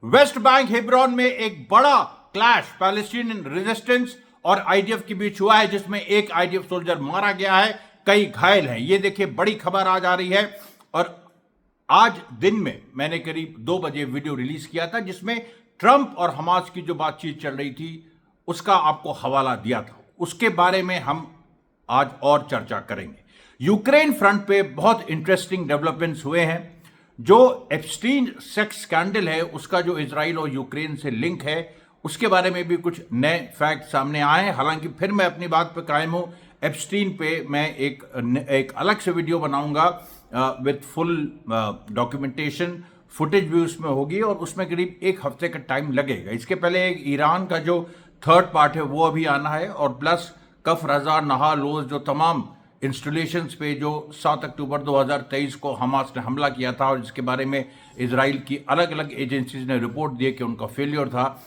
West Bank Hebron में एक बड़ा क्लैश पैलेस्टीनियन रेजिस्टेंस और आईडीएफ के बीच हुआ है, जिसमें एक आईडीएफ सोल्जर मारा गया है, कई घायल हैं। ये देखिए, बड़ी खबर आज आ रही है। और आज दिन में मैंने करीब 2 बजे वीडियो रिलीज किया था, जिसमें ट्रंप और हमास की जो बातचीत चल रही थी उसका आपको हवाला दिया था। उसके बारे में हम आज और चर्चा करेंगे। यूक्रेन फ्रंट पे बहुत इंटरेस्टिंग डेवलपमेंट्स हुए हैं। जो एप्स्टीन सेक्स स्कैंडल है, उसका जो इजराइल और यूक्रेन से लिंक है, उसके बारे में भी कुछ नए फैक्ट सामने आए हैं। हालांकि फिर मैं अपनी बात पे कायम हूं। एप्स्टीन पे मैं एक अलग से वीडियो बनाऊंगा विथ फुल डॉक्यूमेंटेशन, फुटेज भी उसमें होगी और उसमें करीब 1 हफ्ते का टाइम लगेगा। इसके पहले एक ईरान का जो थर्ड पार्ट है वो अभी आना है, और प्लस कफ रजा नहा लोज जो तमाम इंस्टॉलेशंस पे जो 7 अक्टूबर 2023 को हमास ने हमला किया था और जिसके बारे में इजराइल की अलग अलग एजेंसीज ने रिपोर्ट दी कि उनका फेलियर था,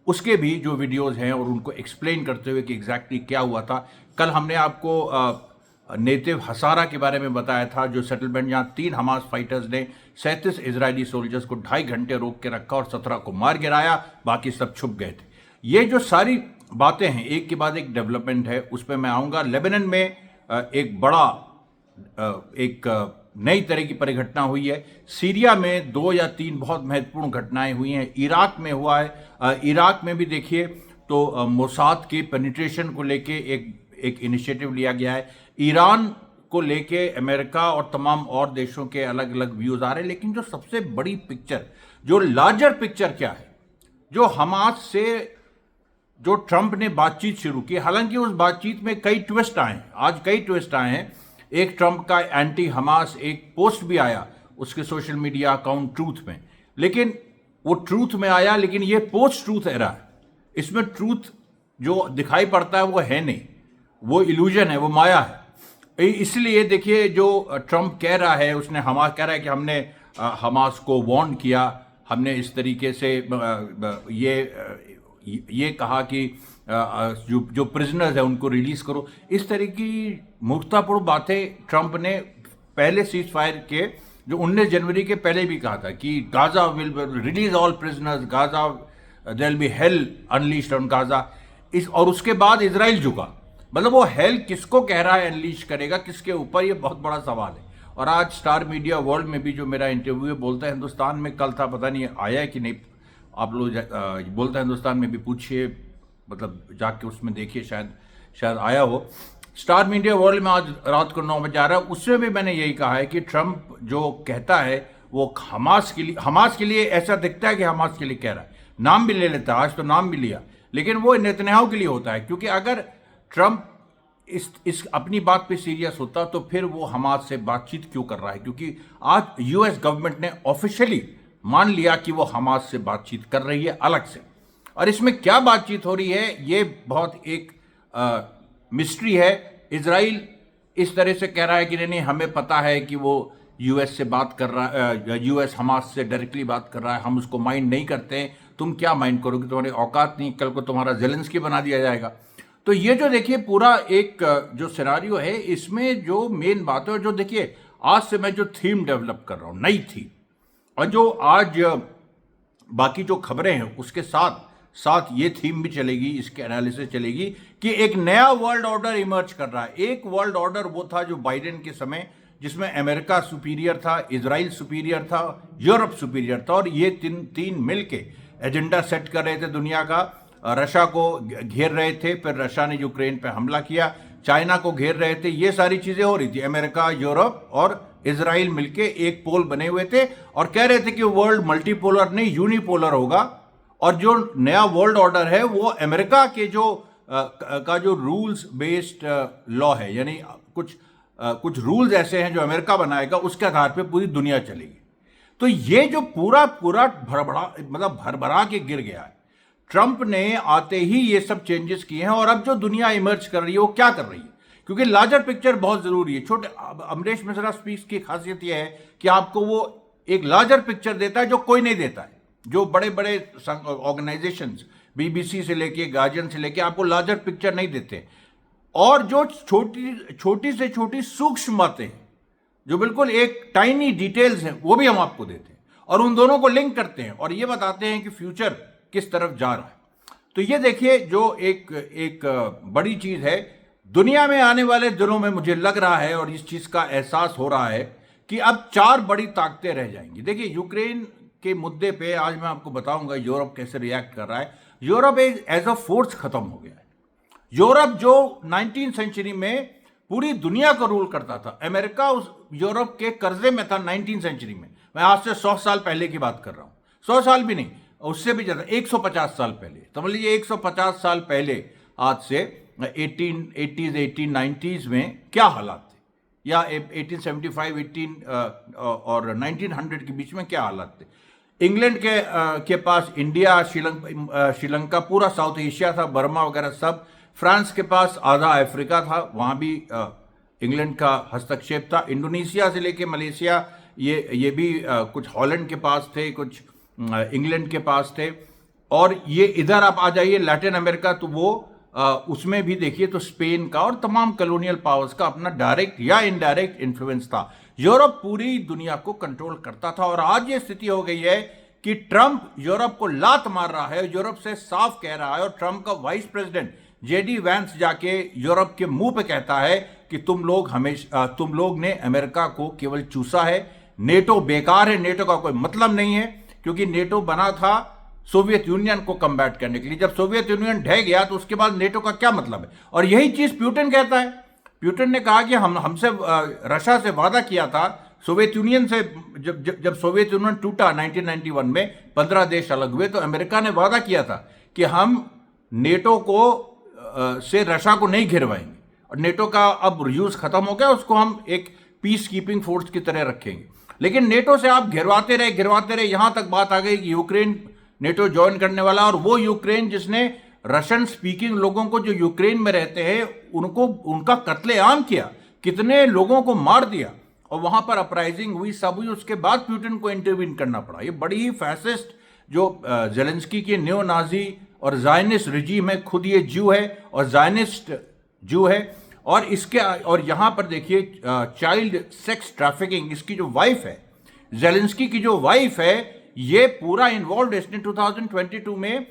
उसके भी जो वीडियोस हैं और उनको एक्सप्लेन करते हुए कि एग्जैक्टली क्या हुआ था। कल हमने आपको नेटिव हसारा के बारे में बताया था, जो सेटलमेंट जहाँ 3 हमास फाइटर्स ने 37 इजरायली सोल्जर्स को 2.5 घंटे रोक के रखा और 17 को मार गिराया, बाकी सब छुप गए थे। ये जो सारी बातें हैं, एक के बाद एक डेवलपमेंट है, उस पर मैं आऊँगा। लेबनान में एक बड़ा एक नई तरह की परिघटना हुई है। सीरिया में 2 या 3 बहुत महत्वपूर्ण घटनाएं हुई हैं। इराक में हुआ है। इराक में भी देखिए तो मोसाद के पेनिट्रेशन को लेके एक इनिशिएटिव लिया गया है। ईरान को लेके अमेरिका और तमाम और देशों के अलग अलग व्यूज आ रहे हैं। लेकिन जो सबसे बड़ी पिक्चर, जो लार्जर पिक्चर क्या है, जो हमास से जो ट्रंप ने बातचीत शुरू की, हालांकि उस बातचीत में कई ट्विस्ट आए हैं। आज कई ट्विस्ट आए हैं। एक ट्रंप का एंटी हमास एक पोस्ट भी आया उसके सोशल मीडिया अकाउंट ट्रूथ में, लेकिन वो ट्रूथ में आया, लेकिन ये पोस्ट ट्रूथ एरा है। इसमें ट्रूथ जो दिखाई पड़ता है वो है नहीं, वो इल्यूजन है, वो माया है। इसलिए देखिए, जो ट्रंप कह रहा है, उसने हमास कह रहा है कि हमने हमास को वार्न किया, हमने इस तरीके से ये कहा कि जो प्रिजनर्स हैं उनको रिलीज करो। इस तरह की मूर्खतापूर्ण बातें ट्रंप ने पहले सीज फायर के जो 19 जनवरी के पहले भी कहा था कि Gaza will release all prisoners, Gaza there will be hell unleashed on Gaza. और उसके बाद इजराइल झुका। मतलब वो हेल किसको कह रहा है, अनलीश करेगा किसके ऊपर, ये बहुत बड़ा सवाल है। और आज स्टार मीडिया वर्ल्ड में भी जो मेरा इंटरव्यू है, बोलता है हिंदुस्तान में कल था, पता नहीं आया है कि नहीं, आप लोग बोलता है हिंदुस्तान में भी पूछिए, मतलब जाके उसमें देखिए, शायद आया हो। स्टार मीडिया वर्ल्ड में आज रात को 9 बजे आ रहा है। उसमें भी मैंने यही कहा है कि ट्रंप जो कहता है वो हमास के लिए ऐसा दिखता है कि हमास के लिए कह रहा है, नाम भी ले लेता है, आज तो नाम भी लिया, लेकिन वो नेतन्याहू के लिए होता है। क्योंकि अगर ट्रंप इस अपनी बात पे सीरियस होता तो फिर वो हमास से बातचीत क्यों कर रहा है? क्योंकि आज यूएस गवर्नमेंट ने ऑफिशियली मान लिया कि वो हमास से बातचीत कर रही है अलग से। और इसमें क्या बातचीत हो रही है, ये बहुत एक मिस्ट्री है। इजराइल इस तरह से कह रहा है कि नहीं, हमें पता है कि वो यूएस से बात कर रहा है, यूएस हमास से डायरेक्टली बात कर रहा है, हम उसको माइंड नहीं करते हैं। तुम क्या माइंड करोगे, तुम्हारी औकात नहीं, कल को तुम्हारा ज़ेलेंस्की बना दिया जाएगा। तो ये जो देखिए पूरा एक जो सिनारियो है, इसमें जो मेन बात है, जो देखिए आज से मैं जो थीम डेवलप कर रहा हूँ, नई थीम, और जो आज बाकी जो खबरें हैं उसके साथ साथ ये थीम भी चलेगी, इसके एनालिसिस चलेगी कि एक नया वर्ल्ड ऑर्डर इमर्ज कर रहा है। एक वर्ल्ड ऑर्डर वो था जो बाइडेन के समय, जिसमें अमेरिका सुपीरियर था, इजराइल सुपीरियर था, यूरोप सुपीरियर था, और ये तीन मिलके एजेंडा सेट कर रहे थे दुनिया का। रशिया को घेर रहे थे, फिर रशिया ने यूक्रेन पे हमला किया, चाइना को घेर रहे थे, ये सारी चीजें हो रही थी। अमेरिका, यूरोप और इजराइल मिलके एक पोल बने हुए थे और कह रहे थे कि वर्ल्ड मल्टीपोलर नहीं, यूनिपोलर होगा। और जो नया वर्ल्ड ऑर्डर है वो अमेरिका के जो रूल्स बेस्ड लॉ है, यानी कुछ रूल्स ऐसे हैं जो अमेरिका बनाएगा, उसके आधार पे पूरी दुनिया चलेगी। तो ये जो पूरा भरभरा के गिर गया है। ट्रंप ने आते ही ये सब चेंजेस किए हैं, और अब जो दुनिया इमर्ज कर रही है वो क्या कर रही है, क्योंकि लार्जर पिक्चर बहुत जरूरी है। छोटे अमरीश मिश्रा स्पीच की खासियत यह है कि आपको वो एक लार्जर पिक्चर देता है जो कोई नहीं देता है। जो बड़े बड़े ऑर्गेनाइजेशंस, बीबीसी से लेके गार्जियन से लेके, आपको लार्जर पिक्चर नहीं देते। और जो छोटी से छोटी सूक्ष्म बातें, जो बिल्कुल एक टाइनी डिटेल्स हैं, वो भी हम आपको देते हैं। और उन दोनों को लिंक करते हैं और ये बताते हैं कि फ्यूचर किस तरफ जा रहा है। तो ये देखिए जो एक बड़ी चीज है दुनिया में आने वाले दिनों में, मुझे लग रहा है और इस चीज का एहसास हो रहा है कि अब 4 बड़ी ताकतें रह जाएंगी। देखिए यूक्रेन के मुद्दे पे आज मैं आपको बताऊंगा यूरोप कैसे रिएक्ट कर रहा है। यूरोप एज अ फोर्स खत्म हो गया है। यूरोप जो 19th सेंचुरी में पूरी दुनिया को रूल करता था, अमेरिका उस यूरोप के कर्जे में था 19th सेंचुरी में। मैं आज से 100 साल पहले की बात कर रहा हूं, 100 साल भी नहीं, उससे भी ज्यादा, 150 साल पहले। समझ लीजिए 150 साल पहले, आज से 1880s 1890s में क्या हालात थे, या 1875 और 1900 के बीच में क्या हालात थे। इंग्लैंड के पास इंडिया, श्रीलंका, पूरा साउथ एशिया था, बर्मा वगैरह सब। फ्रांस के पास आधा अफ्रीका था, वहां भी इंग्लैंड का हस्तक्षेप था। इंडोनेशिया से लेके मलेशिया, ये भी कुछ हॉलैंड के पास थे, कुछ इंग्लैंड के पास थे। और ये इधर आप आ जाइए लैटिन अमेरिका, तो वो उसमें भी देखिए तो स्पेन का और तमाम कॉलोनियल पावर्स का अपना डायरेक्ट या इनडायरेक्ट इन्फ्लुएंस था। यूरोप पूरी दुनिया को कंट्रोल करता था। और आज ये स्थिति हो गई है कि ट्रंप यूरोप को लात मार रहा है, यूरोप से साफ कह रहा है। और ट्रंप का वाइस प्रेसिडेंट जेडी वैंस जाके यूरोप के मुंह पे कहता है कि तुम लोग ने अमेरिका को केवल चूसा है, नेटो बेकार है, नेटो का कोई मतलब नहीं है, क्योंकि नेटो बना था सोवियत यूनियन को कम्बैट करने के लिए। जब सोवियत यूनियन ढह गया तो उसके बाद नेटो का क्या मतलब है। और यही चीज प्यूटिन कहता है। प्यूटिन ने कहा कि हमसे रशिया से वादा किया था, सोवियत यूनियन से, जब सोवियत यूनियन टूटा 1991 में, 15 देश अलग हुए, तो अमेरिका ने वादा किया था कि हम नेटो को से रशिया को नहीं घिरवाएंगे। और नेटो का अब यूज खत्म हो गया, उसको हम एक पीस कीपिंग फोर्स की तरह रखेंगे। लेकिन नेटो से आप घिरवाते रहे, यहां तक बात आ गई कि यूक्रेन नेटो ज्वाइन करने वाला। और वो यूक्रेन जिसने रशियन स्पीकिंग लोगों को, जो यूक्रेन में रहते हैं, उनका कत्लेआम किया, कितने लोगों को मार दिया, और वहां पर अपराइजिंग हुई, सब हुई। उसके बाद पुतिन को इंटरवीन करना पड़ा। ये बड़ी ही फैसिस्ट, जो जेलेंस्की के न्यो नाजी और जायनिस्ट रिजीम है, खुद ये ज्यू है और जायनिस्ट ज्यू है। और यहां पर देखिए चाइल्ड सेक्स ट्रैफिकिंग, इसकी जो वाइफ है, जेलेंस्की की जो वाइफ है, ये पूरा इन्वॉल्व है। इसने 2022 में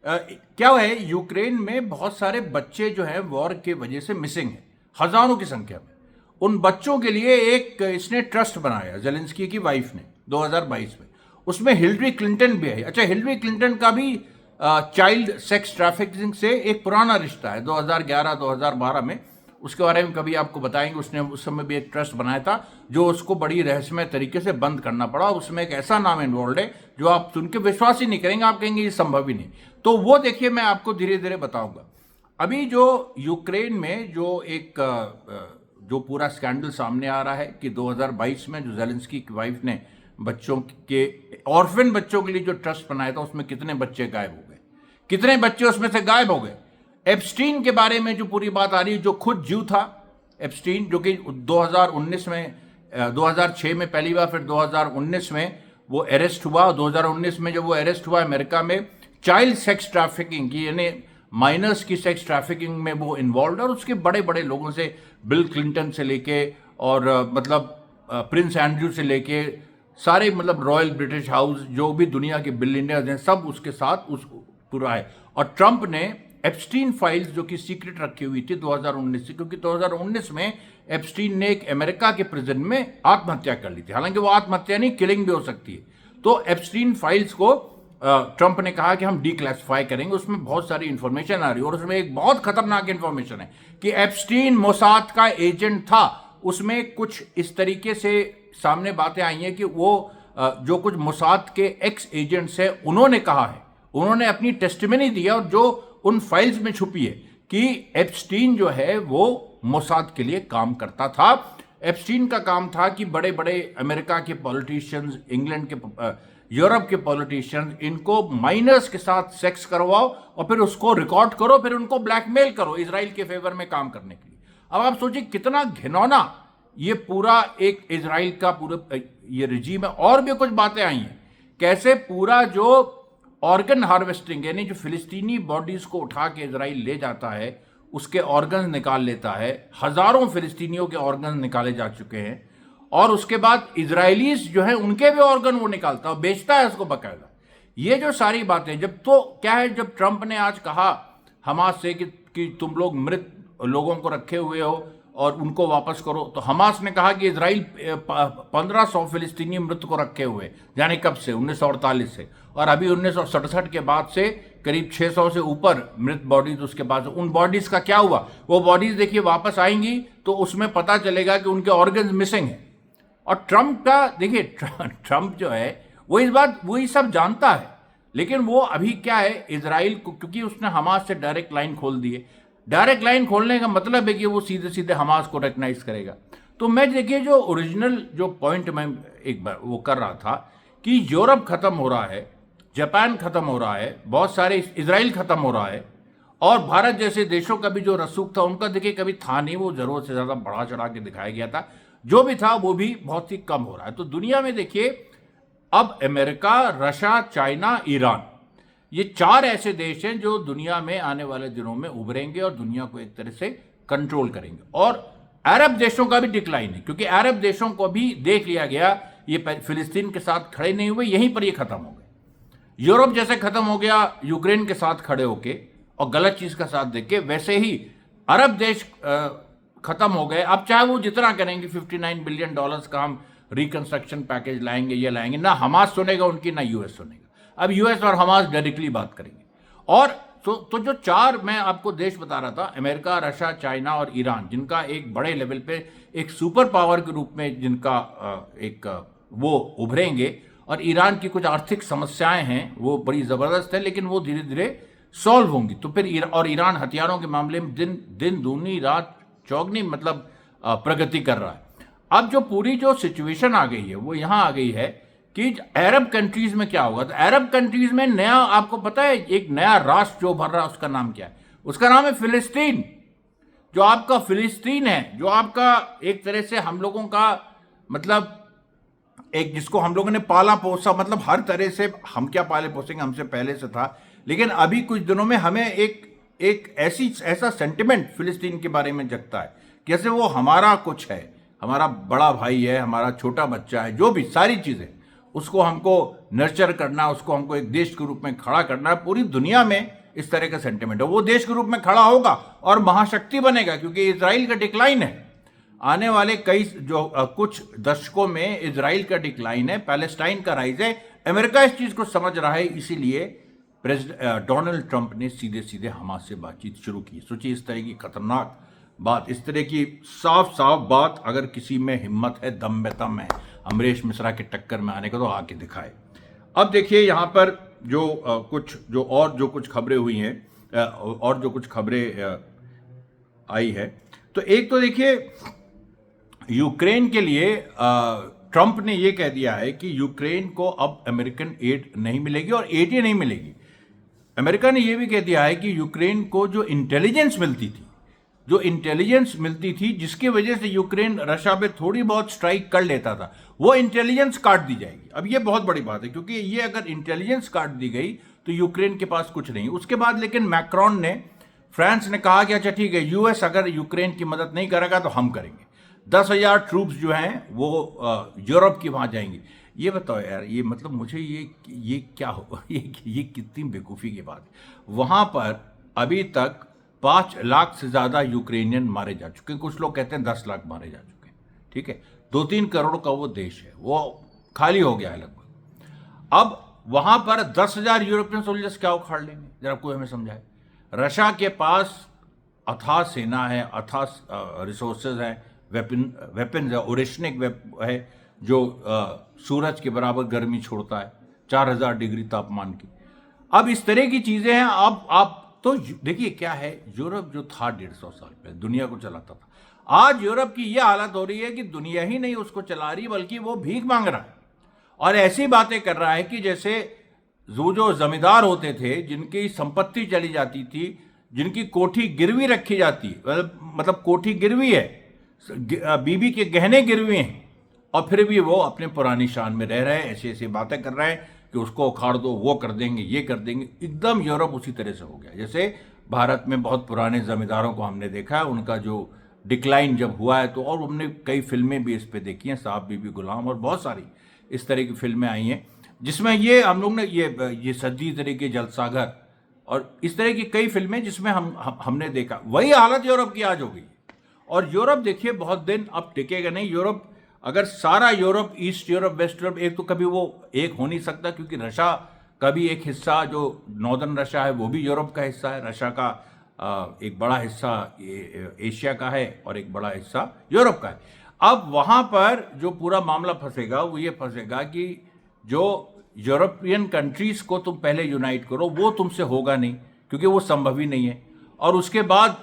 क्या है, यूक्रेन में बहुत सारे बच्चे जो हैं वॉर के वजह से मिसिंग हैं, हजारों की संख्या में। उन बच्चों के लिए एक इसने ट्रस्ट बनाया, जेलेंस्की की वाइफ ने, 2022 में। उसमें हिलरी क्लिंटन भी है। अच्छा, हिलरी क्लिंटन का भी चाइल्ड सेक्स ट्रैफिकिंग से एक पुराना रिश्ता है, 2011-2012 में। उसके बारे में कभी आपको बताएंगे। उसने उस समय भी एक ट्रस्ट बनाया था, जो उसको बड़ी रहस्यमय तरीके से बंद करना पड़ा। उसमें एक ऐसा नाम इन्वॉल्व है जो आप सुन के विश्वास ही नहीं करेंगे, आप कहेंगे ये संभव ही नहीं। तो वो देखिए मैं आपको धीरे धीरे बताऊंगा। अभी जो यूक्रेन में जो पूरा स्कैंडल सामने आ रहा है कि 2022 में जो जेलेंस्की की वाइफ ने बच्चों के, ऑर्फन बच्चों के लिए जो ट्रस्ट बनाया था, उसमें कितने बच्चे गायब हो गए, कितने बच्चे उसमें से गायब हो गए। एप्स्टीन के बारे में जो पूरी बात आ रही है, जो खुद ज्यू था, एप्स्टीन, जो कि 2019 में 2006 में पहली बार, फिर 2019 में वो अरेस्ट हुआ। 2019 में जब वो अरेस्ट हुआ अमेरिका में, चाइल्ड सेक्स ट्रैफिकिंग की, यानी माइनर्स की सेक्स ट्रैफिकिंग में वो इन्वॉल्व। और उसके बड़े बड़े लोगों से, बिल क्लिंटन से लेके और प्रिंस एंड्रयू से लेके सारे, रॉयल ब्रिटिश हाउस, जो भी दुनिया के बिलियनियर्स हैं, सब उसके साथ पूरा है। और ट्रंप ने एप्स्टीन फाइल्स, जो कि सीक्रेट रखी हुई थी 2019 से, क्योंकि 2019 में एप्स्टीन ने एक अमेरिका के प्रिजन में आत्महत्या कर ली थी। हालांकि वो आत्महत्या नहीं, किलिंग भी हो सकती है। तो एप्स्टीन फाइल्स को ट्रंप ने कहा कि हम डीक्लासिफाई करेंगे। उसमें बहुत सारी इंफॉर्मेशन आ रही है, और उसमें एक बहुत खतरनाक इंफॉर्मेशन है कि एप्स्टीन मोसाद का एजेंट था। उसमें कुछ इस तरीके से सामने बातें आई हैं कि वो जो कुछ मोसाद के एक्स एजेंट्स हैं, उन्होंने कहा है, उन्होंने अपनी टेस्टिमनी दी है, और जो उन फाइल्स में छुपी है, कि एप्स्टीन जो है वो मोसाद के लिए काम करता था। एप्स्टीन का काम था कि बड़े बड़े अमेरिका के पॉलिटिशियंस, इंग्लैंड के, यूरोप के पॉलिटिशियंस, इनको माइनर्स के साथ सेक्स करवाओ और फिर उसको रिकॉर्ड करो, फिर उनको ब्लैकमेल करो इजराइल के फेवर में काम करने के लिए। अब आप सोचिए कितना घिनौना ये पूरा एक इजराइल का पूरा ये रिजीम है। और भी कुछ बातें आई हैं, कैसे पूरा जो ऑर्गन हार्वेस्टिंग, यानी जो फिलिस्तीनी बॉडीज को उठा के इजराइल ले जाता है, उसके ऑर्गन निकाल लेता है। हजारों फिलिस्तीनियों के ऑर्गन निकाले जा चुके हैं। और उसके बाद इजरायलीज जो है उनके भी ऑर्गन वो निकालता है और बेचता है उसको बकायदा। ये जो सारी बातें, जब तो क्या है, जब ट्रंप ने आज कहा हमास से कि तुम लोग मृत लोगों को रखे हुए हो और उनको वापस करो, तो हमास ने कहा कि इजराइल 1500 फिलिस्तीनी मृत को रखे हुए, यानी कब से, 1948 से, और अभी 1967 के बाद से करीब 600 से ऊपर मृत बॉडीज उसके पास। उन बॉडीज का क्या हुआ, वो बॉडीज देखिए वापस आएंगी तो उसमें पता चलेगा कि उनके ऑर्गन्स मिसिंग हैं। और ट्रंप का देखिए, ट्रंप जो है वो इस बात वही सब जानता है, लेकिन वो अभी क्या है, इजराइल को, क्योंकि उसने हमास से डायरेक्ट लाइन खोल दी है, डायरेक्ट लाइन खोलने का मतलब है कि वो सीधे सीधे हमास को रिकग्नाइज करेगा। तो मैं देखिए जो ओरिजिनल जो पॉइंट मैं एक बार वो कर रहा था कि यूरोप खत्म हो रहा है, जापान खत्म हो रहा है, बहुत सारे, इजराइल खत्म हो रहा है, और भारत जैसे देशों का भी जो रसूख था उनका देखिए कभी था नहीं, वो जरूरत से ज़्यादा बढ़ा चढ़ा के दिखाया गया था, जो भी था वो भी बहुत ही कम हो रहा है। तो दुनिया में देखिए अब अमेरिका, रशिया, चाइना, ईरान, ये 4 ऐसे देश हैं जो दुनिया में आने वाले दिनों में उभरेंगे और दुनिया को एक तरह से कंट्रोल करेंगे। और अरब देशों का भी डिक्लाइन है, क्योंकि अरब देशों को भी देख लिया गया, ये फिलिस्तीन के साथ खड़े नहीं हुए, यहीं पर ये खत्म हो गए। यूरोप जैसे खत्म हो गया यूक्रेन के साथ खड़े होके और गलत चीज का साथ देख के, वैसे ही अरब देश खत्म हो गए। अब चाहे वो जितना करेंगे, $59 बिलियन का हम रिकंस्ट्रक्शन पैकेज लाएंगे, ये लाएंगे, ना हमास सुनेगा उनकी, ना यूएस सुनेगा। अब यूएस और हमास डायरेक्टली बात करेंगे। और तो जो 4 मैं आपको देश बता रहा था, अमेरिका, रशिया, चाइना और ईरान, जिनका एक बड़े लेवल पे एक सुपर पावर के रूप में जिनका एक वो उभरेंगे, और ईरान की कुछ आर्थिक समस्याएं हैं वो बड़ी ज़बरदस्त है, लेकिन वो धीरे धीरे सॉल्व होंगी। तो फिर ईरान हथियारों के मामले में दिन दूनी रात चौगनी मतलब प्रगति कर रहा है। अब जो पूरी जो सिचुएशन आ गई है वो यहाँ आ गई है कि अरब कंट्रीज में क्या होगा। तो अरब कंट्रीज में नया, आपको पता है, एक नया राष्ट्र जो भर रहा है, उसका नाम क्या है? उसका नाम है फिलिस्तीन। जो आपका फिलिस्तीन है, जो आपका एक तरह से हम लोगों का मतलब एक, जिसको हम लोगों ने पाला पोसा, मतलब हर तरह से, हम क्या पाले पोसेंगे, हमसे पहले से था, लेकिन अभी कुछ दिनों में हमें एक ऐसा सेंटिमेंट फिलिस्तीन के बारे में जगता है, जैसे वो हमारा कुछ है, हमारा बड़ा भाई है, हमारा छोटा बच्चा है, जो भी सारी चीजें, उसको हमको नर्चर करना, उसको हमको एक देश के रूप में खड़ा करना है। पूरी दुनिया में इस तरह का सेंटिमेंट है। वो देश के रूप में खड़ा होगा और महाशक्ति बनेगा, क्योंकि इजराइल का डिक्लाइन है। आने वाले कई कुछ दशकों में इजराइल का डिक्लाइन है, पैलेस्टाइन का राइज है। अमेरिका इस चीज को समझ रहा है, इसीलिए प्रेसिडेंट डोनाल्ड ट्रंप ने सीधे सीधे हमास से बातचीत शुरू की। सोचिए, इस तरह की खतरनाक बात, इस तरह की साफ साफ बात, अगर किसी में हिम्मत है, दम में दम है अमरीश मिश्रा के टक्कर में आने का, तो आके दिखाए। अब देखिए यहाँ पर जो कुछ खबरें हुई हैं और जो कुछ खबरें आई है, तो एक तो देखिए यूक्रेन के लिए ट्रंप ने ये कह दिया है कि यूक्रेन को अब अमेरिकन एड नहीं मिलेगी, और एड ही नहीं मिलेगी। अमेरिका ने यह भी कह दिया है कि यूक्रेन को जो इंटेलिजेंस मिलती थी, जिसकी वजह से यूक्रेन रशिया पे थोड़ी बहुत स्ट्राइक कर लेता था, वो इंटेलिजेंस काट दी जाएगी। अब ये बहुत बड़ी बात है, क्योंकि ये अगर इंटेलिजेंस काट दी गई तो यूक्रेन के पास कुछ नहीं। उसके बाद लेकिन मैक्रोन ने, फ्रांस ने कहा कि अच्छा ठीक है, यूएस अगर यूक्रेन की मदद नहीं करेगा तो हम करेंगे। 10,000 ट्रूप्स जो हैं वो यूरोप की वहां जाएंगी। ये बताओ यार, ये मतलब मुझे ये क्या हो, ये कितनी बेवकूफ़ी की बात है। वहां पर अभी तक 5 लाख से ज़्यादा यूक्रेनियन मारे जा चुके हैं, कुछ लोग कहते हैं 10 लाख मारे जा चुके हैं, ठीक है। 2-3 करोड़ का वो देश है, वो खाली हो गया है लगभग। अब वहां पर 10,000 यूरोपियन सोल्जर्स क्या उखाड़ लेंगे, जरा कोई हमें समझाए। रशिया के पास अथाह सेना है, अथाह रिसोर्सेज हैं, वेपन है, ओरेशनिक है, जो सूरज के बराबर गर्मी छोड़ता है, 4000 डिग्री तापमान की। अब इस तरह की चीजें हैं। अब आप तो देखिए क्या है, यूरोप जो था 150 साल पहले दुनिया को चलाता था, आज यूरोप की यह हालत हो रही है कि दुनिया ही नहीं उसको चला रही, बल्कि वो भीख मांग रहा है और ऐसी बातें कर रहा है कि जैसे जो जमींदार होते थे, जिनकी संपत्ति चली जाती थी, जिनकी कोठी गिरवी रखी जाती, मतलब कोठी गिरवी है, बीबी के गहने गिरवी हैं, और फिर भी वो अपने पुरानी शान में रह रहे हैं, ऐसी ऐसी बातें कर रहे हैं कि उसको उखाड़ दो, वो कर देंगे, ये कर देंगे। एकदम यूरोप उसी तरह से हो गया। जैसे भारत में बहुत पुराने जमींदारों को हमने देखा है, उनका जो डिक्लाइन जब हुआ है, तो और हमने कई फिल्में भी इस पे देखी हैं, साहब बीबी गुलाम और बहुत सारी इस तरह की फिल्में आई हैं, जिसमें ये हम लोग ने ये सदी तरह के जलसाघर और इस तरह की कई फिल्में जिसमें हमने देखा। वही हालत यूरोप की आज हो गई। और यूरोप देखिए बहुत दिन अब टिकेगा नहीं। यूरोप, अगर सारा Europe, east Europe, west Europe, एक तो कभी वो एक हो नहीं सकता, क्योंकि रशिया का भी एक हिस्सा, जो नॉर्दर्न रशिया है, वो भी यूरोप का हिस्सा है। रशिया का एक बड़ा हिस्सा एशिया का है और एक बड़ा हिस्सा यूरोप का है। अब वहाँ पर जो पूरा मामला फंसेगा वो ये फंसेगा कि जो यूरोपियन कंट्रीज को तुम पहले यूनाइट करो, वो तुमसे होगा नहीं, क्योंकि वो संभव ही नहीं है। और उसके बाद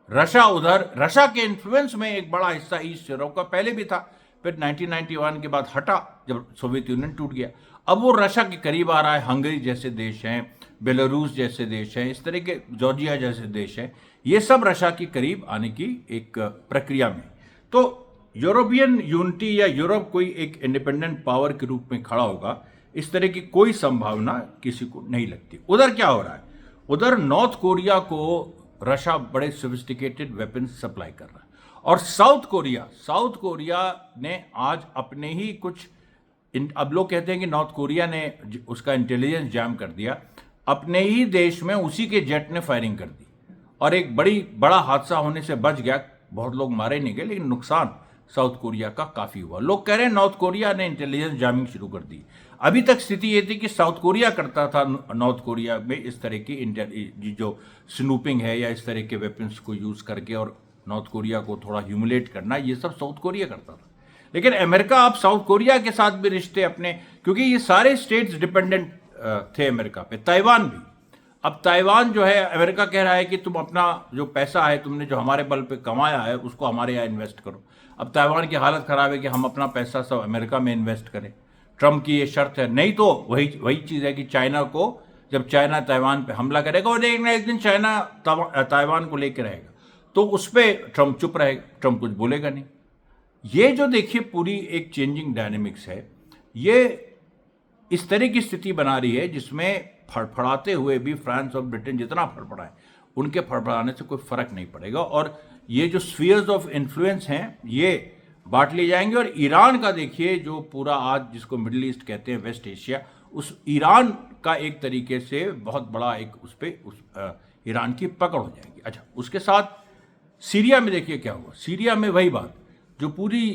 रशिया के इन्फ्लुएंस में एक बड़ा हिस्सा ईस्ट यूरोप का पहले भी था, फिर 1991 के बाद हटा जब सोवियत यूनियन टूट गया। अब वो रशिया के करीब आ रहा है। हंगरी जैसे देश हैं, बेलारूस जैसे देश हैं, इस तरह के जॉर्जिया जैसे देश हैं, ये सब रशिया के करीब आने की एक प्रक्रिया में। तो यूरोपियन यूनिटी या यूरोप कोई एक इंडिपेंडेंट पावर के रूप में खड़ा होगा, इस तरह की कोई संभावना किसी को नहीं लगती। उधर क्या हो रहा है? उधर नॉर्थ कोरिया को रशिया बड़े सोफिस्टिकेटेड वेपन्स सप्लाई कर रहा है, और साउथ कोरिया ने आज अपने ही कुछ, अब लोग कहते हैं कि नॉर्थ कोरिया ने उसका इंटेलिजेंस जैम कर दिया, अपने ही देश में उसी के जेट ने फायरिंग कर दी, और एक बड़ा हादसा होने से बच गया। बहुत लोग मारे नहीं गए, लेकिन नुकसान साउथ कोरिया का काफ़ी हुआ। लोग कह रहे हैं नॉर्थ कोरिया ने इंटेलिजेंस जैमिंग शुरू कर दी। अभी तक स्थिति ये थी कि साउथ कोरिया करता था नॉर्थ कोरिया में इस तरह की जो स्नूपिंग है या इस तरह के वेपन्स को यूज़ करके और नॉर्थ कोरिया को थोड़ा ह्यूमिलेट करना, ये सब साउथ कोरिया करता था। लेकिन अमेरिका अब साउथ कोरिया के साथ भी रिश्ते अपने, क्योंकि ये सारे स्टेट्स डिपेंडेंट थे अमेरिका पे, ताइवान भी। अब ताइवान जो है, अमेरिका कह रहा है कि तुम अपना जो पैसा है, तुमने जो हमारे बल पे कमाया है, उसको हमारे यहाँ इन्वेस्ट करो। अब ताइवान की हालत खराब है कि हम अपना पैसा सब अमेरिका में इन्वेस्ट करें। ट्रम्प की ये शर्त है। नहीं तो वही चीज़ है कि चाइना को, जब चाइना ताइवान पे हमला करेगा और एक दिन चाइना ताइवान को लेकर रहेगा, तो उस पर ट्रम्प चुप रहेगा, ट्रम्प कुछ बोलेगा नहीं। ये जो देखिए पूरी एक चेंजिंग डायनेमिक्स है, ये इस तरह की स्थिति बना रही है जिसमें फड़फड़ाते हुए भी फ्रांस और ब्रिटेन जितना फड़फड़ाए, उनके फड़फड़ाने से कोई फर्क नहीं पड़ेगा। और ये जो स्फीयर्स ऑफ इन्फ्लुएंस हैं, ये बांट लिए जाएंगे। और ईरान का देखिए, जो पूरा आज जिसको मिडिल ईस्ट कहते हैं, वेस्ट एशिया, उस ईरान का एक तरीके से बहुत बड़ा एक उस पर ईरान की पकड़ हो जाएगी। अच्छा, उसके साथ सीरिया में देखिए क्या हुआ। सीरिया में वही बात, जो पूरी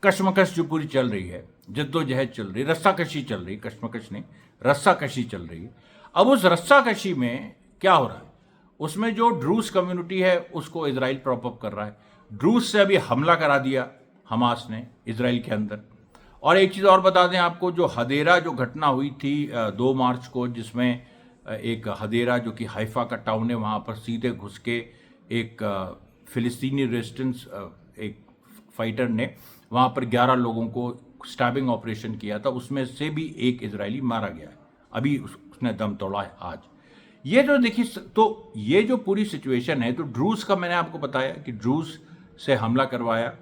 कश्मकश जो पूरी चल रही है, जद्दोजहद चल रही, रस्साकशी चल रही, कश्मकश नहीं, रस्साकशी चल रही है। अब उस रस्साकशी में क्या हो रहा है? उसमें जो ड्रूस कम्युनिटी है उसको इजराइल प्रॉप अप कर रहा है। ड्रूस से अभी हमला करा दिया हमास ने इजराइल के अंदर। और एक चीज़ और बता दें आपको, जो हदेरा जो घटना हुई थी 2 मार्च को, जिसमें एक हदेरा जो कि हाइफा का टाउन है, वहाँ पर सीधे घुस के एक फिलिस्तीनी रेजिस्टेंस एक फाइटर ने वहाँ पर 11 लोगों को स्टैबिंग ऑपरेशन किया था, उसमें से भी एक इजरायली मारा गया है। अभी उसने दम तोड़ा है आज। ये जो देखिए, तो ये जो पूरी सिचुएशन है, तो ड्रूस का मैंने आपको बताया कि ड्रूस से हमला करवाया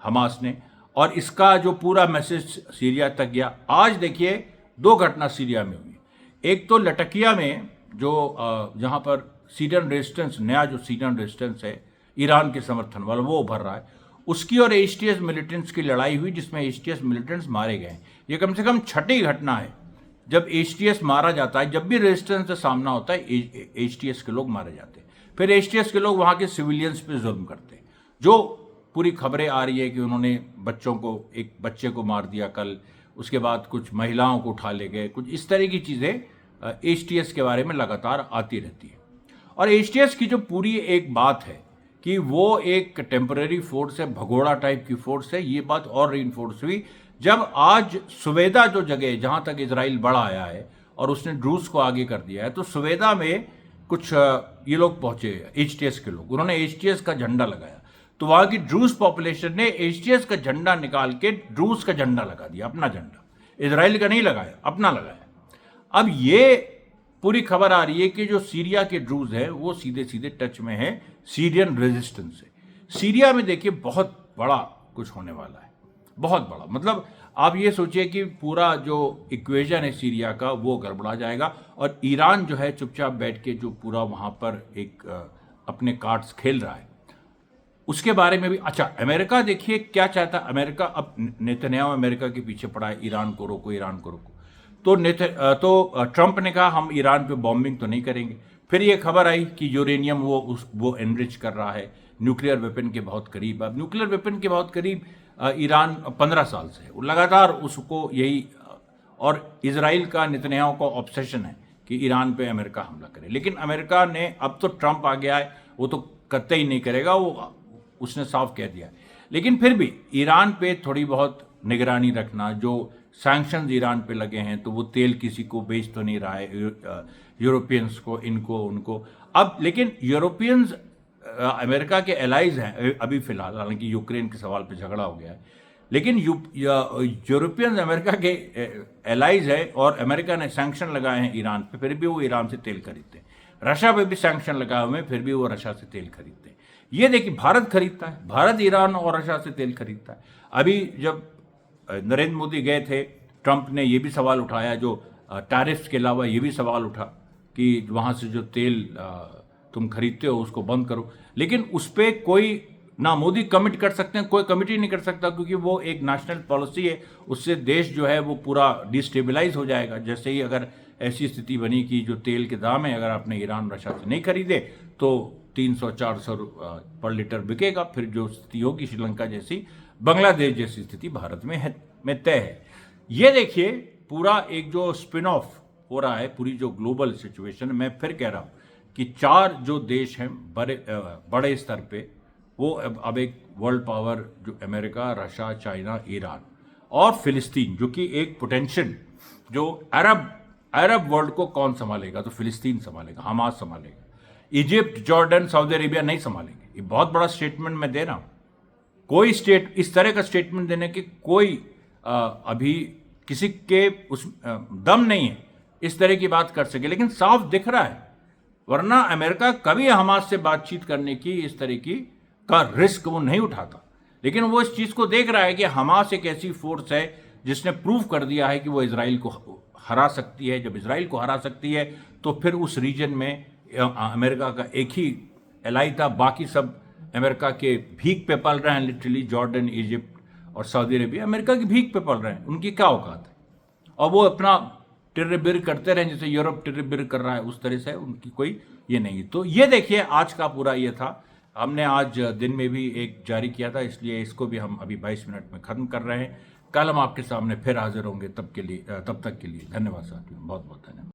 हमास ने, और इसका जो पूरा मैसेज सीरिया तक गया। आज देखिए 2 घटना सीरिया में हुई। एक तो लटकिया में जो जहाँ पर सीरियन रेजिस्टेंस, नया जो सीरियन रेजिस्टेंस है ईरान के समर्थन वाला, वो उभर रहा है, उसकी और एचटीएस मिलिटेंट्स की लड़ाई हुई, जिसमें एचटीएस मिलिटेंट्स मारे गए। ये कम से कम 6ठी घटना है जब एचटीएस मारा जाता है। जब भी रेजिस्टेंस से सामना होता है, एचटीएस के लोग मारे जाते हैं। फिर एचटीएस के लोग वहाँ के सिविलियंस पे जुल्म करते हैं। जो पूरी खबरें आ रही है कि उन्होंने बच्चों को, एक बच्चे को मार दिया कल, उसके बाद कुछ महिलाओं को उठा ले गए, कुछ इस तरह की चीज़ें एचटीएस के बारे में लगातार आती रहती है। और एचटीएस की जो पूरी एक बात है कि वो एक टेम्पररी फोर्स है, भगोड़ा टाइप की फोर्स है, ये बात और रीइंफोर्स हुई जब आज सुवेदा जो जगह जहाँ तक इजराइल बढ़ा आया है और उसने ड्रूस को आगे कर दिया है, तो सुवेदा में कुछ ये लोग पहुँचे, एचटीएस के लोग, उन्होंने एचटीएस का झंडा लगाया। तो वहाँ की ड्रूस पॉपुलेशन ने एचटीएस का झंडा निकाल के ड्रूस का झंडा लगा दिया, अपना झंडा, इजराइल का नहीं लगाया, अपना लगाया। अब ये पूरी खबर आ रही है कि जो सीरिया के ड्रूज हैं वो सीधे सीधे टच में है सीरियन रेजिस्टेंस से। सीरिया में देखिए बहुत बड़ा कुछ होने वाला है, बहुत बड़ा। मतलब आप ये सोचिए कि पूरा जो इक्वेशन है सीरिया का वो गड़बड़ा जाएगा, और ईरान जो है चुपचाप बैठ के जो पूरा वहाँ पर एक अपने कार्ड्स खेल रहा है। उसके बारे में भी अच्छा, अमेरिका देखिए क्या चाहता है। अमेरिका अब नेतन्याहू अमेरिका के पीछे पड़ा है, ईरान को रोको, ईरान को रोको। तो ट्रंप ने कहा हम ईरान पे बॉम्बिंग तो नहीं करेंगे। फिर ये खबर आई कि यूरेनियम वो एनरिच कर रहा है न्यूक्लियर वेपन के बहुत करीब। अब न्यूक्लियर वेपन के बहुत करीब ईरान 15 साल से है, वो लगातार उसको यही और इजराइल का नेतन्याहू का ऑब्सेशन है कि ईरान पे अमेरिका हमला करे। लेकिन अमेरिका ने, अब तो ट्रंप आ गया है, वो तो कतई नहीं करेगा, वो उसने साफ कह दिया है। लेकिन फिर भी ईरान पे थोड़ी बहुत निगरानी रखना, जो सैंक्शंस ईरान पे लगे हैं तो वो तेल किसी को बेच तो नहीं रहा है, यूरोपियंस को, इनको उनको। अब लेकिन यूरोपियंस अमेरिका के एलाइज हैं अभी फिलहाल, हालांकि यूक्रेन के सवाल पे झगड़ा हो गया है, लेकिन यूरोपियंस अमेरिका के एलाइज है और अमेरिका ने सैंक्शन लगाए हैं ईरान पे, फिर भी वो ईरान से तेल खरीदते हैं। रशिया पे भी सैंक्शन लगाए हुए हैं, फिर भी वो रशिया से तेल खरीदते हैं। ये देखिए भारत खरीदता है, भारत ईरान और रशिया से तेल खरीदता है। अभी जब नरेंद्र मोदी गए थे, ट्रंप ने ये भी सवाल उठाया, जो टैरिफ्स के अलावा ये भी सवाल उठा कि वहाँ से जो तेल तुम खरीदते हो उसको बंद करो। लेकिन उस पर कोई ना मोदी कमिट कर सकते हैं, कोई कमिटी नहीं कर सकता, क्योंकि वो एक नेशनल पॉलिसी है, उससे देश जो है वो पूरा डिस्टेबलाइज हो जाएगा। जैसे ही अगर ऐसी स्थिति बनी कि जो तेल के दाम है, अगर आपने ईरान रशिया से नहीं खरीदे तो 300-400 पर लीटर बिकेगा। फिर जो स्थिति होगी श्रीलंका जैसी, बांग्लादेश जैसी स्थिति भारत में तय है। ये देखिए पूरा एक जो स्पिन ऑफ हो रहा है, पूरी जो ग्लोबल सिचुएशन, मैं फिर कह रहा हूँ कि 4 जो देश हैं बड़े स्तर पे, वो अब एक वर्ल्ड पावर, जो अमेरिका, रशिया, चाइना, ईरान और फिलिस्तीन, जो कि एक पोटेंशियल, जो अरब वर्ल्ड को कौन संभालेगा, तो फिलिस्तीन संभालेगा, हमास संभालेगा। इजिप्ट, जॉर्डन, सऊदी अरेबिया नहीं संभालेंगे। ये बहुत बड़ा स्टेटमेंट मैं दे रहा हूँ। कोई स्टेट इस तरह का स्टेटमेंट देने की कोई अभी किसी के उस दम नहीं है इस तरह की बात कर सके, लेकिन साफ दिख रहा है। वरना अमेरिका कभी हमास से बातचीत करने की इस तरह की का रिस्क वो नहीं उठाता। लेकिन वो इस चीज को देख रहा है कि हमास एक ऐसी फोर्स है जिसने प्रूव कर दिया है कि वो इजराइल को हरा सकती है। जब इजराइल को हरा सकती है तो फिर उस रीजन में अमेरिका का एक ही एलाई था, बाकी सब अमेरिका के भीख पे पल रहे हैं। लिटरली जॉर्डन, इजिप्ट और सऊदी अरेबिया अमेरिका की भीख पे पल रहे हैं। उनकी क्या औकात है? और वो अपना टिर्र-बिर्र करते रहे, जैसे यूरोप टिर्र-बिर्र कर रहा है, उस तरह से उनकी कोई ये नहीं। तो ये देखिए आज का पूरा ये था। हमने आज दिन में भी एक जारी किया था, इसलिए इसको भी हम अभी 22 मिनट में ख़त्म कर रहे हैं। कल हम आपके सामने फिर हाजिर होंगे, तब तक के लिए धन्यवाद साथियों, बहुत बहुत धन्यवाद।